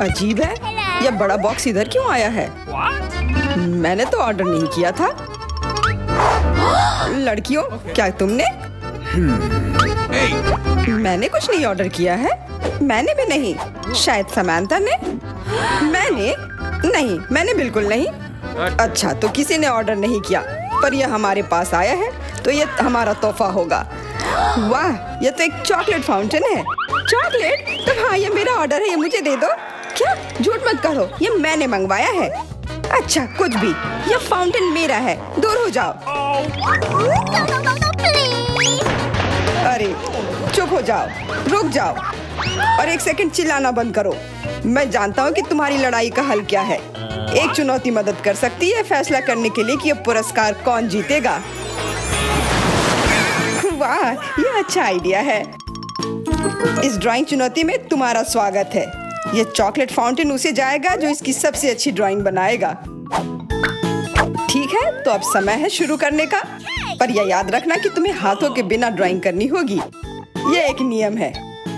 अजीब है, यह बड़ा बॉक्स इधर क्यों आया है? मैंने तो ऑर्डर नहीं किया था। लड़कियों, क्या तुमने? मैंने कुछ नहीं ऑर्डर किया है। मैंने भी नहीं। शायद समांथा ने। मैंने नहीं, मैंने बिल्कुल नहीं। अच्छा, तो किसी ने ऑर्डर नहीं किया, पर यह हमारे पास आया है, तो यह हमारा तोहफा होगा। वाह, यह तो एक चॉकलेट फाउंटेन है। चॉकलेट? तो हाँ, यह मेरा ऑर्डर है, ये मुझे दे दो। क्या? झूठ मत करो, यह मैंने मंगवाया है। अच्छा, कुछ भी, यह फाउंटेन मेरा है, दूर हो जाओ। अरे चुप हो जाओ, रुक जाओ और एक सेकंड चिल्लाना बंद करो। मैं जानता हूँ कि तुम्हारी लड़ाई का हल क्या है। एक चुनौती मदद कर सकती है फैसला करने के लिए कि यह पुरस्कार कौन जीतेगा। वाह, यह अच्छा आइडिया है। इस ड्राइंग चुनौती में तुम्हारा स्वागत है। यह चॉकलेट फाउंटेन उसे जाएगा जो इसकी सबसे अच्छी ड्राइंग बनाएगा। ठीक है, तो अब समय है शुरू करने का। पर यह याद रखना कि तुम्हें हाथों के बिना ड्राइंग करनी होगी। यह एक नियम है।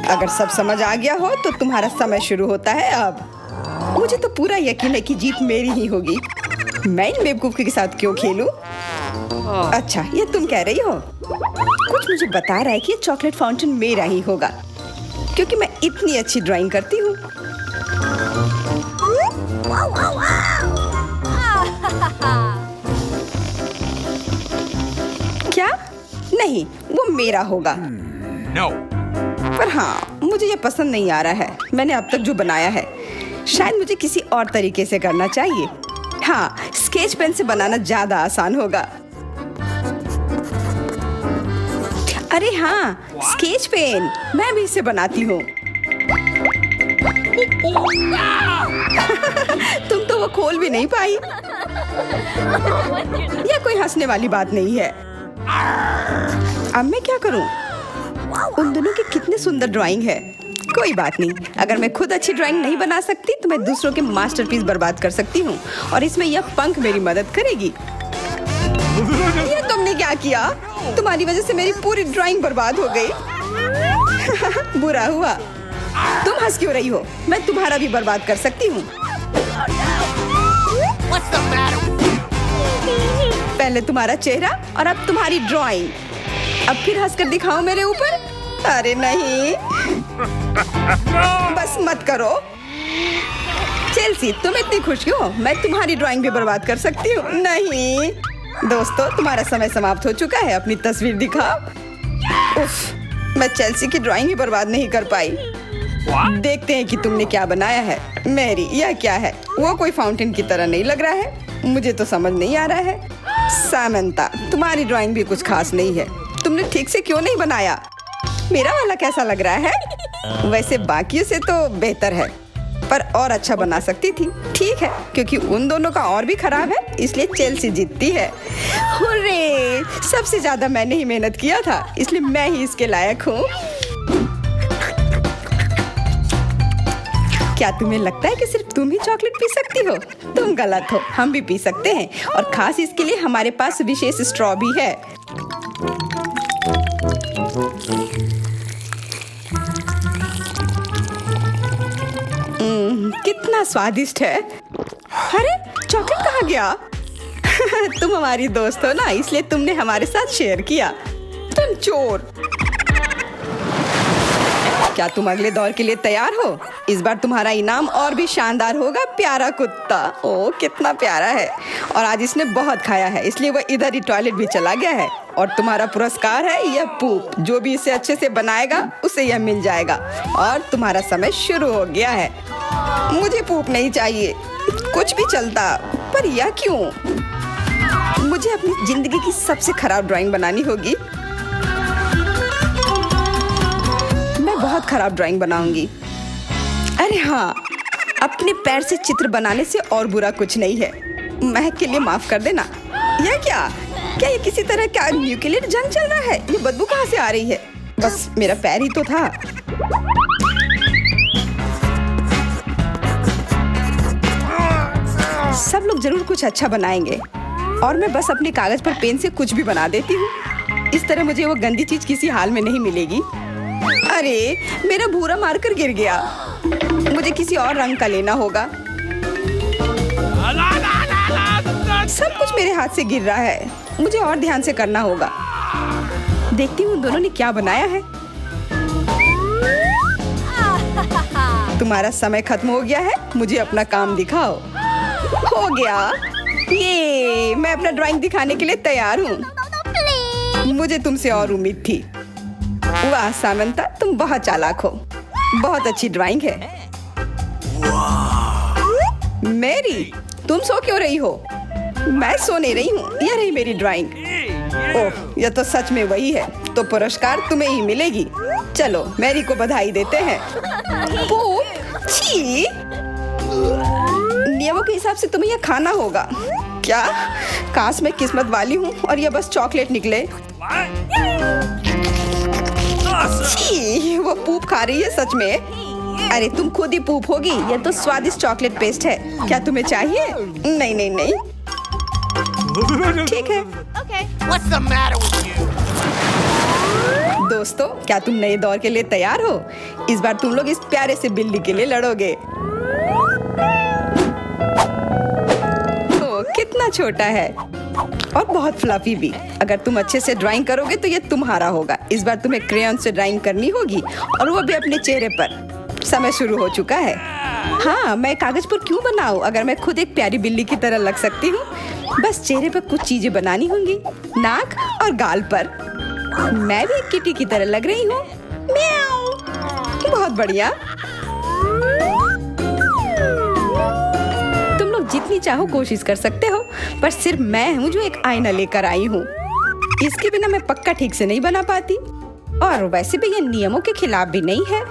अगर सब समझ आ गया हो तो तुम्हारा समय शुरू होता है अब। मुझे तो पूरा यकीन है कि जीत मेरी ही होगी। मैं इन बेवकूफ के साथ क्यों खेलूं? अच्छा, ये तुम कह रही हो? कुछ मुझे बता रहा है कि ये चॉकलेट फाउंटेन मेरा ही होगा, क्योंकि मैं इतनी अच्छी ड्राइंग करती हूँ। क्या? नहीं, वो मेरा होगा। No. पर हाँ, मुझे ये पसंद नहीं आ रहा है। मैंने अब तक जो बनाया है, शायद मुझे किसी और तरीके से करना चाहिए। हाँ, स्केच पेन से बनाना ज्यादा आसान होगा। अरे हाँ, स्केच पेन, मैं भी इसे बनाती हूँ। तुम तो वो खोल भी नहीं पाई। यह कोई हंसने वाली बात नहीं है। अब मैं क्या करूँ? उन दोनों की कितनी सुंदर ड्राइंग है। कोई बात नहीं, अगर मैं खुद अच्छी ड्राइंग नहीं बना सकती तो मैं दूसरों के मास्टरपीस बर्बाद कर सकती हूँ, और इसमें यह पंख मेरी मदद करेगी। ये तुमने क्या किया? तुम्हारी वजह से मेरी पूरी ड्राइंग बर्बाद हो गई। बुरा हुआ। तुम हंस क्यों रही हो? मैं तुम्हारा भी बर्बाद कर सकती हूँ। पहले तुम्हारा चेहरा और अब तुम्हारी ड्राइंग। अब फिर हंसकर दिखाओ मेरे ऊपर। अरे नहीं, बस मत करो। चेल्सी, तुम इतनी खुश क्यों? मैं तुम्हारी ड्राइंग भी बर्बाद कर सकती हूँ। नहीं दोस्तों, तुम्हारा समय समाप्त हो चुका है। अपनी तस्वीर दिखाओ। उफ, मैं चेल्सी की ड्राइंग ही बर्बाद नहीं कर पाई। देखते हैं कि तुमने क्या बनाया है। मैरी, यह क्या है? वो कोई फाउंटेन की तरह नहीं लग रहा है। मुझे तो समझ नहीं आ रहा है। सामंता, तुम्हारी ड्राइंग भी कुछ खास नहीं है। तुमने ठीक से क्यों नहीं बनाया? मेरा वाला कैसा लग रहा है? वैसे बाकियों से तो बेहतर है, पर और अच्छा बना सकती थी। ठीक है, क्योंकि उन दोनों का और भी खराब है, इसलिए चेल्सी जीतती है। हुर्रे! सबसे ज्यादा मैंने ही मेहनत किया था, इसलिए मैं ही इसके लायक हूँ। क्या तुम्हें लगता है कि सिर्फ तुम ही चॉकलेट पी सकती हो? तुम गलत हो, हम भी पी सकते हैं, और खास इसके लिए हमारे पास विशेष स्ट्रॉ भी है। कितना स्वादिष्ट है। अरे, चॉकलेट कहाँ गया? तुम हमारी दोस्त हो ना, इसलिए तुमने हमारे साथ शेयर किया। तुम चोर। क्या तुम अगले दौर के लिए तैयार हो? इस बार तुम्हारा इनाम और भी शानदार होगा। प्यारा कुत्ता। ओह, कितना प्यारा है। और आज इसने बहुत खाया है, इसलिए वह इधर ही टॉयलेट भी चला गया है। और तुम्हारा पुरस्कार है यह पूप। जो भी इसे अच्छे से बनाएगा उसे यह मिल जाएगा। और तुम्हारा समय शुरू हो गया है। मुझे पूप नहीं चाहिए, कुछ भी चलता, पर यह क्यों? मुझे अपनी जिंदगी की सबसे खराब ड्राइंग बनानी होगी। मैं बहुत खराब ड्राइंग बनाऊंगी। अरे हाँ, अपने पैर से चित्र बनाने से और बुरा कुछ नहीं है। महक के लिए माफ कर देना। यह क्या ये किसी तरह का न्यूक्लियर जंग चल रहा है? ये बदबू कहाँ से आ रही है? बस मेरा पैर ही तो था। सब लोग जरूर कुछ अच्छा बनाएंगे, और मैं बस अपने कागज पर पेन से कुछ भी बना देती हूँ। इस तरह मुझे वो गंदी चीज किसी हाल में नहीं मिलेगी। अरे मेरा भूरा मार्कर गिर गया। मुझे किसी और रंग का लेना होगा। सब कुछ मेरे हाथ से गिर रहा है। मुझे और ध्यान से करना होगा। देखती हूँ दोनों ने क्या बनाया है। तुम्हारा समय खत्म हो गया है। मुझे अपना काम दिखाओ। हो गया। ये मैं अपना ड्राइंग दिखाने के लिए तैयार हूँ। मुझे तुमसे और उम्मीद थी। वाह सामंता, तुम बहुत चालाक हो। बहुत अच्छी ड्राइंग है। मेरी, तुम सो क्यों रही हो? मैं सो नहीं रही हूँ। यह रही मेरी ड्राइंग। ओह, यह तो सच में वही है। तो पुरस्कार तुम्हें ही मिलेगी। चलो मैरी को बधाई देते हैं। छी! नियमों के हिसाब से तुम्हें यह खाना होगा। क्या? काश मैं किस्मत वाली हूँ और यह बस चॉकलेट निकले। छी! वो पूप खा रही है सच में। अरे तुम खुद ही पूप होगी। यह तो स्वादिष्ट चॉकलेट पेस्ट है। क्या तुम्हें चाहिए? नहीं नहीं नहीं। ठीक है। What's the matter with you? दोस्तों, क्या तुम नए दौर के लिए तैयार हो? इस बार तुम लोग इस प्यारे से बिल्ली के लिए लड़ोगे। ओह, कितना छोटा है और बहुत फ्लफी भी। अगर तुम अच्छे से ड्राइंग करोगे तो ये तुम्हारा होगा। इस बार तुम्हें क्रेयॉन से ड्राइंग करनी होगी और वो भी अपने चेहरे पर। समय शुरू हो चुका है। हाँ, मैं कागज पर क्यों बनाऊं अगर मैं खुद एक प्यारी बिल्ली की तरह लग सकती हूँ। बस चेहरे पर कुछ चीजें बनानी होंगी। नाक और गाल पर। मैं भी एक किटी की तरह लग रही हूँ। म्याऊ। बहुत बढ़िया। तुम लोग जितनी चाहो कोशिश कर सकते हो, पर सिर्फ मैं हूँ जो एक आईना लेकर आई हूँ। इसके बिना मैं पक्का ठीक से नहीं बना पाती। और वैसे भी ये नियमों के खिलाफ भी नहीं है।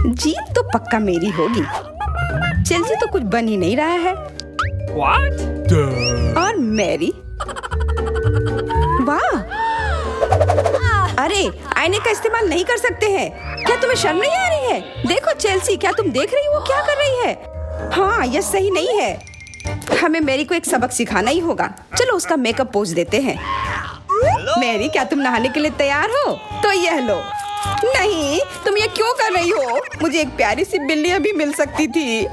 जीत तो पक्का मेरी होगी। चेल्सी तो कुछ बन ही नहीं रहा है। What? और मैरी, वाह! अरे आईने का इस्तेमाल नहीं कर सकते हैं। क्या तुम्हें शर्म नहीं आ रही है? देखो चेल्सी, क्या तुम देख रही हो वो क्या कर रही है? हाँ, यह सही नहीं है। हमें मैरी को एक सबक सिखाना ही होगा। चलो उसका मेकअप पोज देते हैं। मैरी, क्या तुम नहाने के लिए तैयार हो? तो यह लो। नहीं, तुम ये क्यों कर रही हो? मुझे एक प्यारी सी बिल्ली अभी मिल सकती थी।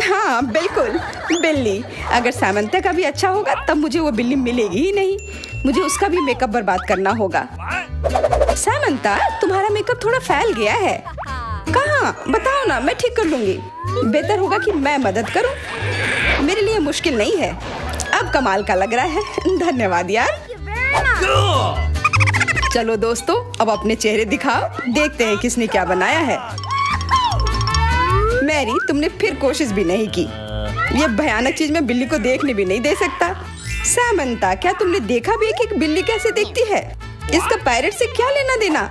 हाँ बिल्कुल, बिल्ली। अगर सामंता का भी अच्छा होगा तब मुझे वो बिल्ली मिलेगी ही नहीं। मुझे उसका भी मेकअप बर्बाद करना होगा। सामंता, तुम्हारा मेकअप थोड़ा फैल गया है। कहाँ? बताओ ना, मैं ठीक कर लूंगी। बेहतर होगा कि मैं मदद करूं। मेरे लिए मुश्किल नहीं है। अब कमाल का लग रहा है। धन्यवाद यार। चलो दोस्तों, अब अपने चेहरे दिखाओ। देखते हैं किसने क्या बनाया है। मैरी, तुमने फिर कोशिश भी नहीं की। ये भयानक चीज मैं बिल्ली को देखने भी नहीं दे सकता। सामंता, क्या तुमने देखा भी कि एक बिल्ली कैसे दिखती है? इसका पायरेट से क्या लेना देना?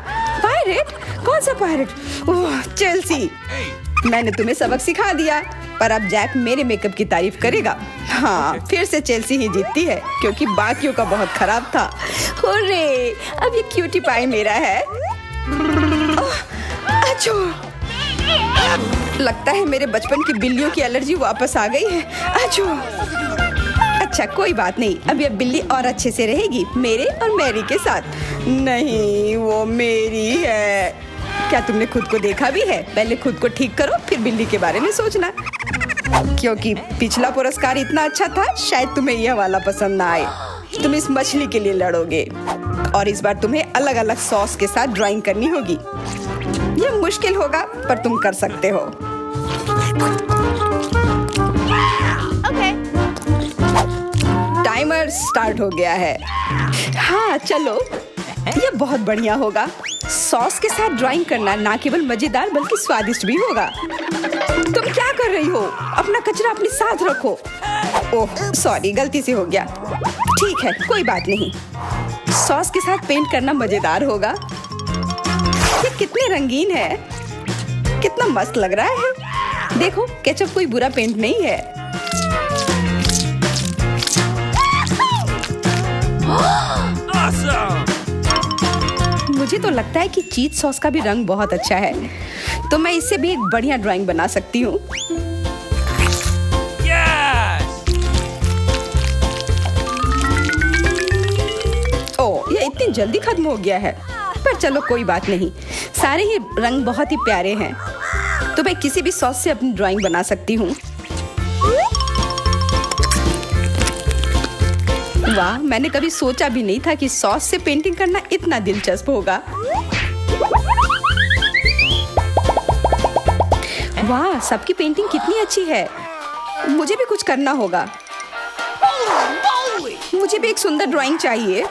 पायरेट? कौन सा पायरेट? ओह चेल्सी, मैंने तुम्हें सबक सिखा दिया, पर अब जैक मेरे मेकअप की तारीफ करेगा। हाँ, फिर से चेल्सी ही जीतती है क्योंकि बाकियों का बहुत खराब था। हुर्रे, अब ये क्यूटी पाई मेरा है। अच्छो, लगता है मेरे बचपन की बिल्लियों की एलर्जी वापस आ गई है। अच्छो। अच्छा कोई बात नहीं, अब ये बिल्ली और अच्छे से रहेगी मेरे और मैरी के साथ। नहीं, वो मेरी है। क्या तुमने खुद को देखा भी है? पहले खुद को ठीक करो, फिर बिल्ली के बारे में सोचना। क्योंकि पिछला पुरस्कार इतना अच्छा था, शायद तुम्हें यह वाला पसंद ना आए। तुम इस मछली के लिए लड़ोगे और इस बार तुम्हें अलग अलग सॉस के साथ ड्राइंग करनी होगी। यह मुश्किल होगा, पर तुम कर सकते हो। Okay. टाइमर स्टार्ट हो गया है। हाँ चलो, यह बहुत बढ़िया होगा। सॉस के साथ ड्राइंग करना ना केवल मजेदार बल्कि स्वादिष्ट भी होगा। तुम क्या कर रही हो? अपना कचरा अपने साथ रखो। ओह सॉरी, गलती से हो गया। ठीक है, कोई बात नहीं। सॉस के साथ पेंट करना मजेदार होगा। ये कितने रंगीन है, कितना मस्त लग रहा है। देखो, केचप कोई बुरा पेंट नहीं है। Awesome! मुझे तो लगता है कि चीज सॉस का भी रंग बहुत अच्छा है, तो मैं इससे भी एक बढ़िया ड्राइंग बना सकती हूँ। Yes! जल्दी खत्म हो गया है, पर चलो कोई बात नहीं, सारे ही रंग बहुत ही प्यारे हैं। तो मैं किसी भी सॉस से अपनी ड्राइंग बना सकती हूँ। वाह, मैंने कभी सोचा भी नहीं था कि सॉस से पेंटिंग करना इतना दिलचस्प होगा। वाह, सबकी पेंटिंग कितनी अच्छी है। मुझे भी कुछ करना होगा। मुझे भी एक सुंदर ड्राइंग चाहिए।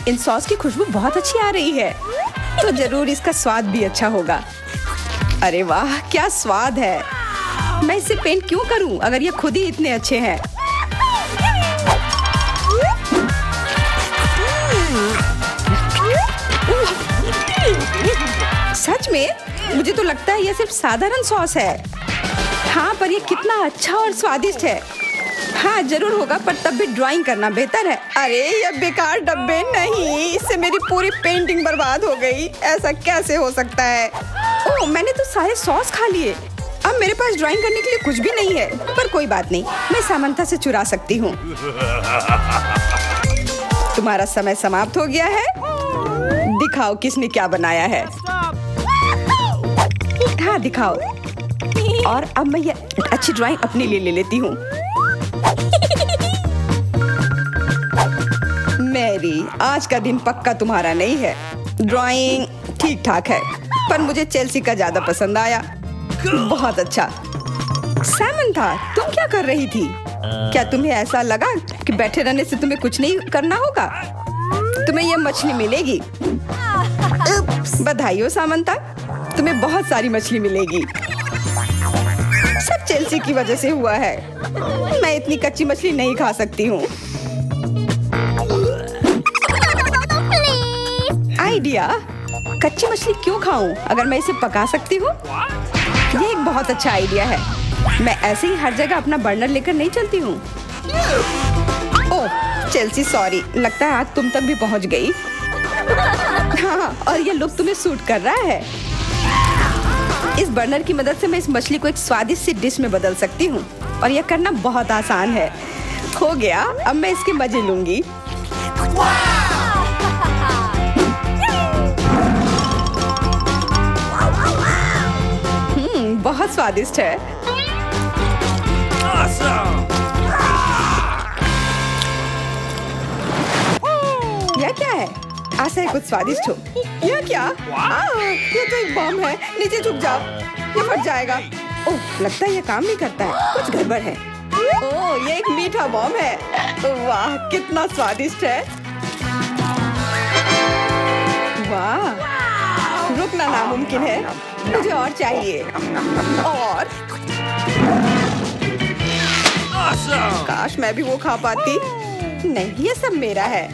इन सॉस की खुशबू बहुत अच्छी आ रही है, तो जरूर इसका स्वाद भी अच्छा होगा। अरे वाह, क्या स्वाद है। मैं इसे पेंट क्यों करूं अगर ये खुद ही इतने अच्छे हैं। सच में मुझे तो लगता है ये सिर्फ साधारण सॉस है। हाँ, पर ये कितना अच्छा और स्वादिष्ट है। हाँ, जरूर होगा, पर तब भी ड्राइंग करना बेहतर है। अरे ये बेकार डब्बे, नहीं, इससे मेरी पूरी पेंटिंग बर्बाद हो गई। ऐसा कैसे हो सकता है। ओह, मैंने तो सारे सॉस खा लिए। अब मेरे पास ड्राइंग करने के लिए कुछ भी नहीं है, पर कोई बात नहीं, मैं सामंथा से चुरा सकती हूँ। तुम्हारा समय समाप्त हो गया है। दिखाओ किसने क्या बनाया है। हाँ, दिखाओ। और अब मैं ये अच्छी ड्राइंग अपने लिए ले लेती हूँ। मैरी, आज का दिन पक्का तुम्हारा नहीं है। ड्राइंग ठीक ठाक है, पर मुझे चेल्सी का ज्यादा पसंद आया। बहुत अच्छा। सामंथा, तुम क्या कर रही थी? क्या तुम्हें ऐसा लगा कि बैठे रहने से तुम्हें कुछ नहीं करना होगा? तुम्हें ये मछली मिलेगी। बधाई हो सामंथा, तुम्हें बहुत सारी मछली मिलेगी। सब चेल्सी की वजह से हुआ है। मैं इतनी कच्ची मछली नहीं खा सकती हूँ। आइडिया, कच्ची मछली क्यों खाऊं अगर मैं इसे पका सकती हूँ? ये एक बहुत अच्छा आइडिया है। मैं ऐसे ही हर जगह अपना बर्नर लेकर नहीं चलती हूँ। ओह चेल्सी, सॉरी, लगता है आग तुम तक भी पहुँच गई। हाँ, और ये लुक तुम्हें सूट कर रहा है। इस बर्नर की मदद से मैं इस मछली को एक स्वादिष्ट सी डिश में बदल सकती हूँ, और यह करना बहुत आसान है। हो गया, अब मैं इसके मजे लूंगी। बहुत स्वादिष्ट है। यह क्या है? आशा है कुछ स्वादिष्ट हो। यह क्या? ये तो एक बम है। नीचे झुक जाओ, ये फट जाएगा। ओह, लगता है ये काम नहीं करता है, कुछ गड़बड़ है। ओह, ये एक मीठा बम है। वाह, कितना स्वादिष्ट है। वाह, रुकना नामुमकिन है। मुझे और चाहिए। और काश मैं भी वो खा पाती। नहीं, ये सब मेरा है।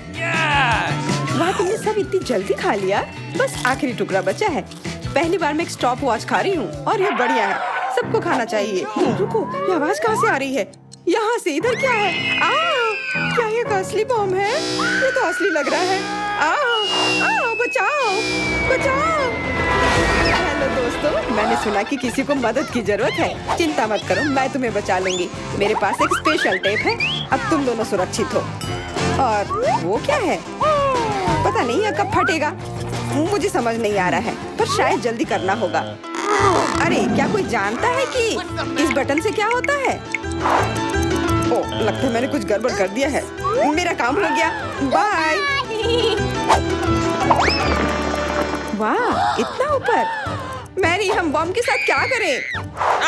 वाह, तुमने सब इतनी जल्दी खा लिया। बस आखिरी टुकड़ा बचा है। पहली बार मैं एक स्टॉप वॉच खा रही हूँ, और ये बढ़िया है। सबको खाना चाहिए। रुको, ये आवाज कहाँ से आ रही है? यहाँ से। इधर क्या है? क्या ये असली बम है? ये तो असली लग रहा है। बचाओ, बचाओ। हेलो दोस्तों, मैंने सुना कि किसी को मदद की जरूरत है। चिंता मत करो, मैं तुम्हें बचा लूंगी। मेरे पास एक स्पेशल टेप है। अब तुम दोनों सुरक्षित हो। और वो क्या है? पता नहीं ये कब फटेगा। मुझे समझ नहीं आ रहा है, पर शायद जल्दी करना होगा। अरे, क्या कोई जानता है कि इस बटन से क्या होता है? ओह, लगता है मैंने कुछ गड़बड़ कर दिया है। मेरा काम हो गया। बाय। वाह, इतना ऊपर। मैरी, हम बम के साथ क्या करें?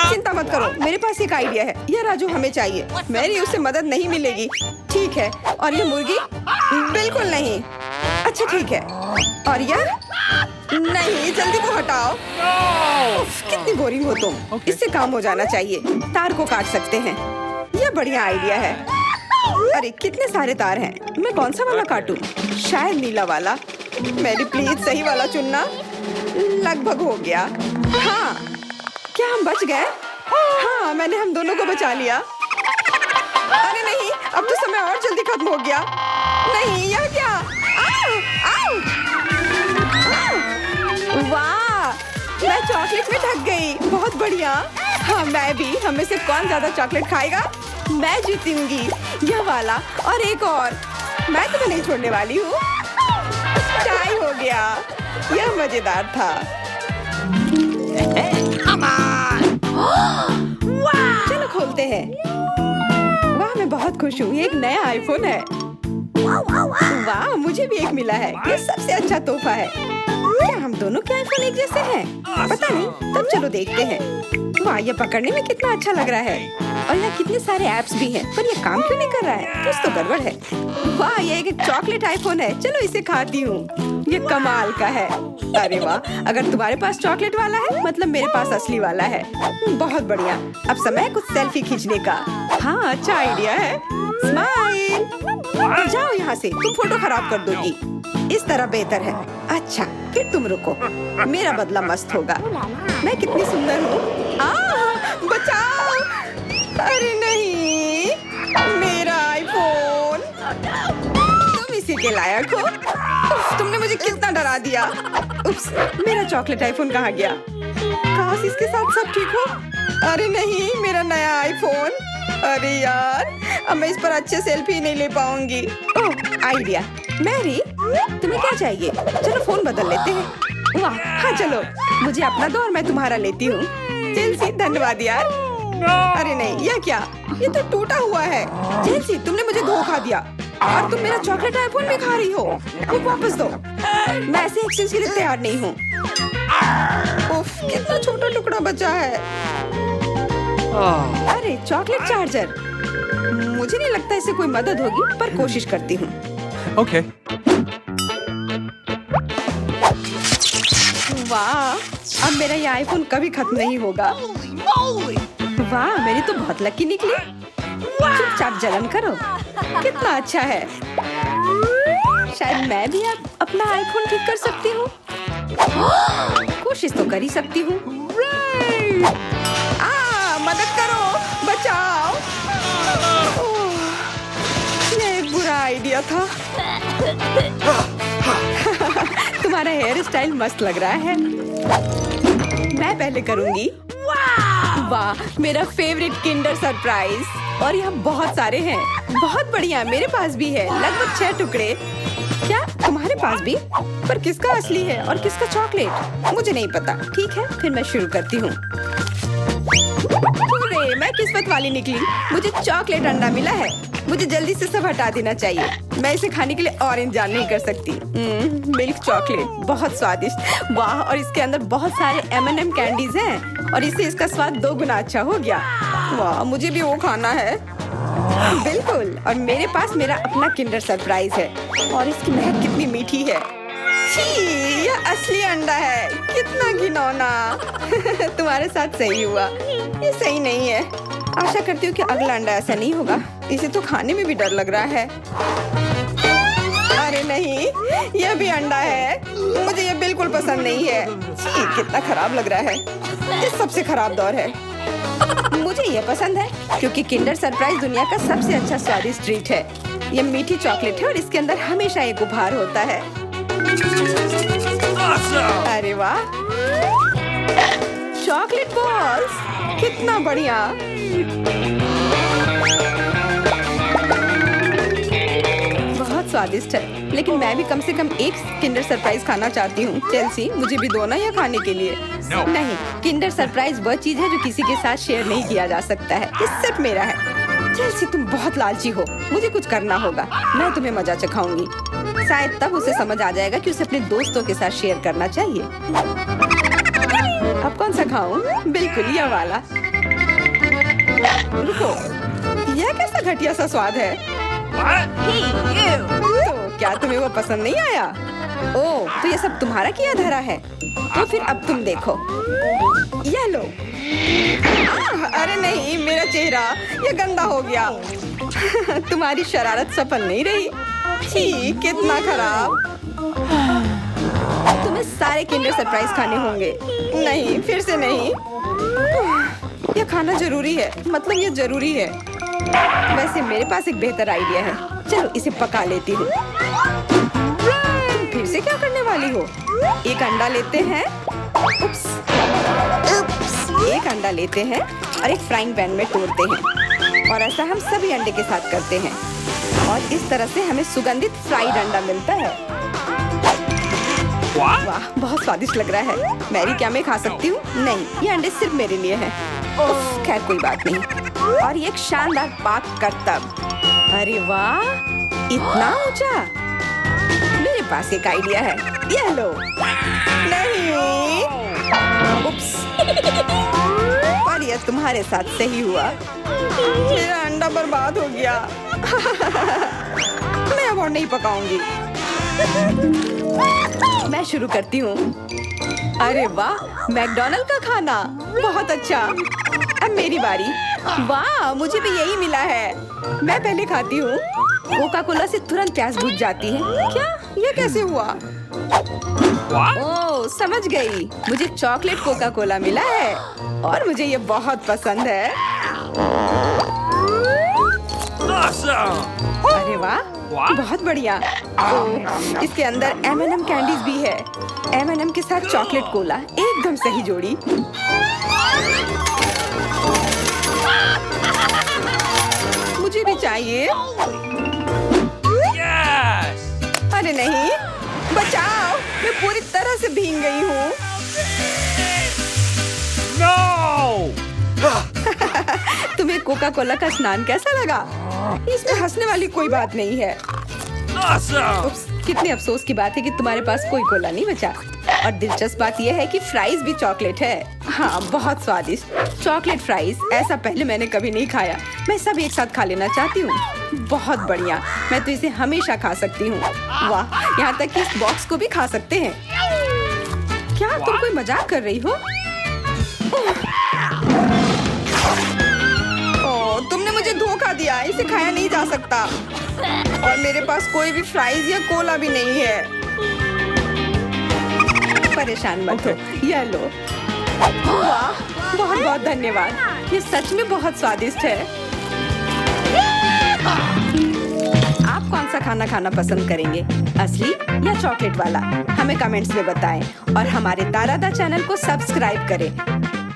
चिंता मत करो, मेरे पास एक आइडिया है। यह राजू हमें चाहिए। मैरी, उससे मदद नहीं मिलेगी। ठीक है। और ये मुर्गी? बिल्कुल नहीं। अच्छा ठीक है। और यह? नहीं, जल्दी को हटाओ। उफ, कितनी बोरिंग हो तुम। इससे काम हो जाना चाहिए। तार को काट सकते हैं। यह बढ़िया आइडिया है। अरे, कितने सारे तार हैं। मैं कौन सा वाला काटूं? शायद नीला वाला। मेरी प्लीज सही वाला चुनना। लगभग हो गया। हाँ, क्या हम बच गए? हाँ, मैंने हम दोनों को बचा लिया। अरे नहीं, अब तो समय और जल्दी खत्म हो गया। नहीं, यह क्या? वाह, मैं चॉकलेट में ढक गई। बहुत बढ़िया। हाँ मैं भी। हमें से कौन ज्यादा चॉकलेट खाएगा? मैं जीतूंगी। यह वाला और एक और। मैं तुम्हें नहीं छोड़ने वाली हूँ। टाई हो गया। यह मजेदार था। Come on! चलो खोलते हैं। वाह मैं बहुत खुश हूँ। ये एक नया आईफोन है। वाह मुझे भी एक मिला है। ये सबसे अच्छा तोहफा है। क्या हम दोनों के आईफोन एक जैसे हैं? पता नहीं। तब चलो देखते हैं। वाह ये पकड़ने में कितना अच्छा लग रहा है। और यहाँ कितने सारे ऐप्स भी हैं, पर ये काम क्यों नहीं कर रहा है? कुछ तो गड़बड़ है। वाह ये एक चॉकलेट आईफोन है। चलो इसे खाती हूँ। ये कमाल का है। अरे वाह अगर तुम्हारे पास चॉकलेट वाला है मतलब मेरे पास असली वाला है। बहुत बढ़िया। अब समय है कुछ सेल्फी खींचने का। हाँ अच्छा आइडिया है। स्माइल। जाओ यहाँ से। तुम फोटो खराब कर दोगी। इस तरह बेहतर है। अच्छा फिर तुम रुको। मेरा बदला मस्त होगा। मैं कितनी सुंदर हूँ। बचाओ। अरे नहीं मेरा आईफोन। तुम इसी के लायक हो। उफ, तुमने मुझे कितना डरा दिया। उप्स, मेरा चॉकलेट आईफोन कहाँ गया? काश इसके साथ सब ठीक हो। अरे नहीं मेरा नया आईफोन। अरे यार अब मैं इस पर अच्छे सेल्फी नहीं ले पाऊंगी। ओह आइडिया। मैरी तुम्हें क्या चाहिए? चलो फोन बदल लेते हैं। वाह हाँ चलो। मुझे अपना दो और मैं तुम्हारा लेती हूँ। चेल्सी धन्यवाद यार। अरे नहीं यह क्या? ये तो टूटा हुआ है। चेल्सी तुमने मुझे धोखा दिया और तुम मेरा चॉकलेट आईफोन भी खा रही हो। वो वापस दो। मैं ऐसे एक्सचेंज के लिए तैयार नहीं हूँ। उफ कितना छोटा टुकड़ा बचा है। अरे चॉकलेट चार्जर। मुझे नहीं लगता इससे कोई मदद होगी, पर कोशिश करती हूँ। Okay. वाह अब मेरा ये आईफोन कभी खत्म नहीं होगा। Holy moly! वाह मेरी तो बहुत लकी निकली। चुपचाप जलन करो। कितना अच्छा है। शायद मैं भी अब अपना आईफोन ठीक कर सकती हूँ। कोशिश तो कर ही सकती हूँ। मदद करो। बचाओ। ओह, ये एक बुरा आइडिया था। तुम्हारा हेयर स्टाइल मस्त लग रहा है। मैं पहले करूंगी। वाह मेरा फेवरेट किंडर सरप्राइज। और यहाँ बहुत सारे हैं। बहुत बढ़िया। मेरे पास भी है लगभग 6 टुकड़े। क्या तुम्हारे पास भी? पर किसका असली है और किसका चॉकलेट? मुझे नहीं पता। ठीक है फिर मैं शुरू करती हूँ। अरे मैं किस्मत वाली निकली। मुझे चॉकलेट अंडा मिला है। मुझे जल्दी से सब हटा देना चाहिए। मैं इसे खाने के लिए और इंतजार नहीं कर सकती। मिल्क चॉकलेट बहुत स्वादिष्ट। वाह और इसके अंदर बहुत सारे M&M कैंडीज हैं और इससे इसका स्वाद 2 गुना अच्छा हो गया। वाह मुझे भी वो खाना है। बिल्कुल। और मेरे पास मेरा अपना किंडर सरप्राइज है और इसकी महक कितनी मीठी है। छी यह असली अंडा है। कितना घिनौना। तुम्हारे साथ सही हुआ। ये सही नहीं है। आशा करती हूँ कि अगला अंडा ऐसा नहीं होगा। इसे तो खाने में भी डर लग रहा है। अरे नहीं यह भी अंडा है। मुझे ये बिल्कुल पसंद नहीं है। छी कितना खराब लग रहा है। ये सबसे खराब दौर है। मुझे ये पसंद है क्योंकि किंडर सरप्राइज दुनिया का सबसे अच्छा स्वादिष्ट ट्रीट है। ये मीठी चॉकलेट है और इसके अंदर हमेशा एक उपहार होता है। अरे वाह चॉकलेट बॉल्स। कितना बढ़िया। बहुत स्वादिष्ट है। लेकिन मैं भी कम से कम एक किंडर सरप्राइज खाना चाहती हूँ। चेल्सी मुझे भी दो ना यह खाने के लिए। No. नहीं किंडर सरप्राइज वह चीज है जो किसी के साथ शेयर नहीं किया जा सकता है। ये सिर्फ मेरा है। चेल्सी तुम बहुत लालची हो। मुझे कुछ करना होगा। मैं तुम्हें मजा चखाऊंगी। शायद तब उसे समझ आ जाएगा कि उसे अपने दोस्तों के साथ शेयर करना चाहिए। अब कौन सा खाऊं? बिल्कुल यह वाला। रुको यह कैसा घटिया सा स्वाद है। तो क्या तुम्हें वो पसंद नहीं आया? ओह तो ये सब तुम्हारा किया धरा है। तो फिर अब तुम देखो। यह लो। अरे नहीं मेरा चेहरा ये गंदा हो गया। तुम्हारी शरारत सफल नहीं रही। छी कितना खराब। तुम्हें सारे किंडर सरप्राइज खाने होंगे। नहीं फिर से नहीं। यह खाना जरूरी है। मतलब ये जरूरी है। वैसे मेरे पास एक बेहतर आइडिया है। चलो इसे पका लेती हूँ। तुम फिर से क्या करने वाली हो? एक अंडा लेते हैं। उप्स। एक अंडा लेते हैं और एक फ्राइंग पैन में तोड़ते हैं और ऐसा हम सभी अंडे के साथ करते हैं और इस तरह से हमें सुगंधित फ्राइड अंडा मिलता है। वाह, बहुत स्वादिष्ट लग रहा है। मैरी, क्या मैं खा सकती हूँ? नहीं, ये अंडे सिर्फ मेरे लिए हैं। उफ, खैर कोई बात नहीं। और ये एक शानदार पाक करतब। अरे वाह, इतना ऊंचा। मेरे पास एक आइडिया है। ये लो। नहीं, उप्स। पर यह तुम्हारे साथ सही हुआ। मेरा अंडा बर्बाद हो गया। मैं अब और नहीं पकाऊंगी। मैं शुरू करती हूँ। अरे वाह, मैकडॉनल्ड का खाना, बहुत अच्छा। अब मेरी बारी। वाह, मुझे भी यही मिला है। मैं पहले खाती हूँ। कोका कोला से तुरंत प्यास बुझ जाती है। क्या? ये कैसे हुआ? ओह, समझ गई। मुझे चॉकलेट कोका कोला मिला है और मुझे ये बहुत पसंद है। अरे वाह, बहुत बढ़िया। ओह, इसके अंदर M&M कैंडीज भी है। M&M के साथ चॉकलेट कोला, एकदम सही जोड़ी। मुझे भी चाहिए। अरे नहीं, बचाओ, मैं पूरी तरह से भीग गई हूँ। तुम्हें कोका कोला का स्नान कैसा लगा? इसमें हंसने वाली कोई बात नहीं है। उप्स, कितने अफसोस की बात है कि तुम्हारे पास कोई कोला नहीं बचा। और दिलचस्प बात यह है कि फ्राइज भी चॉकलेट है। हाँ, बहुत स्वादिष्ट चॉकलेट फ्राइज। ऐसा पहले मैंने कभी नहीं खाया। मैं सब एक साथ खा लेना चाहती हूँ। बहुत बढ़िया, मैं तो इसे हमेशा खा सकती हूँ। वाह, यहाँ तक कि इस बॉक्स को भी खा सकते हैं। क्या तुम कोई मजाक कर रही हो? ओह, तुमने मुझे धोखा दिया। इसे खाया नहीं जा सकता और मेरे पास कोई भी फ्राइज या कोला भी नहीं है। परेशान मत हो, ये लो। वाह, बहुत बहुत धन्यवाद। ये सच में बहुत स्वादिष्ट है। आप कौन सा खाना खाना पसंद करेंगे, असली या चॉकलेट वाला? हमें कमेंट्स में बताएं और हमारे दारादा चैनल को सब्सक्राइब करें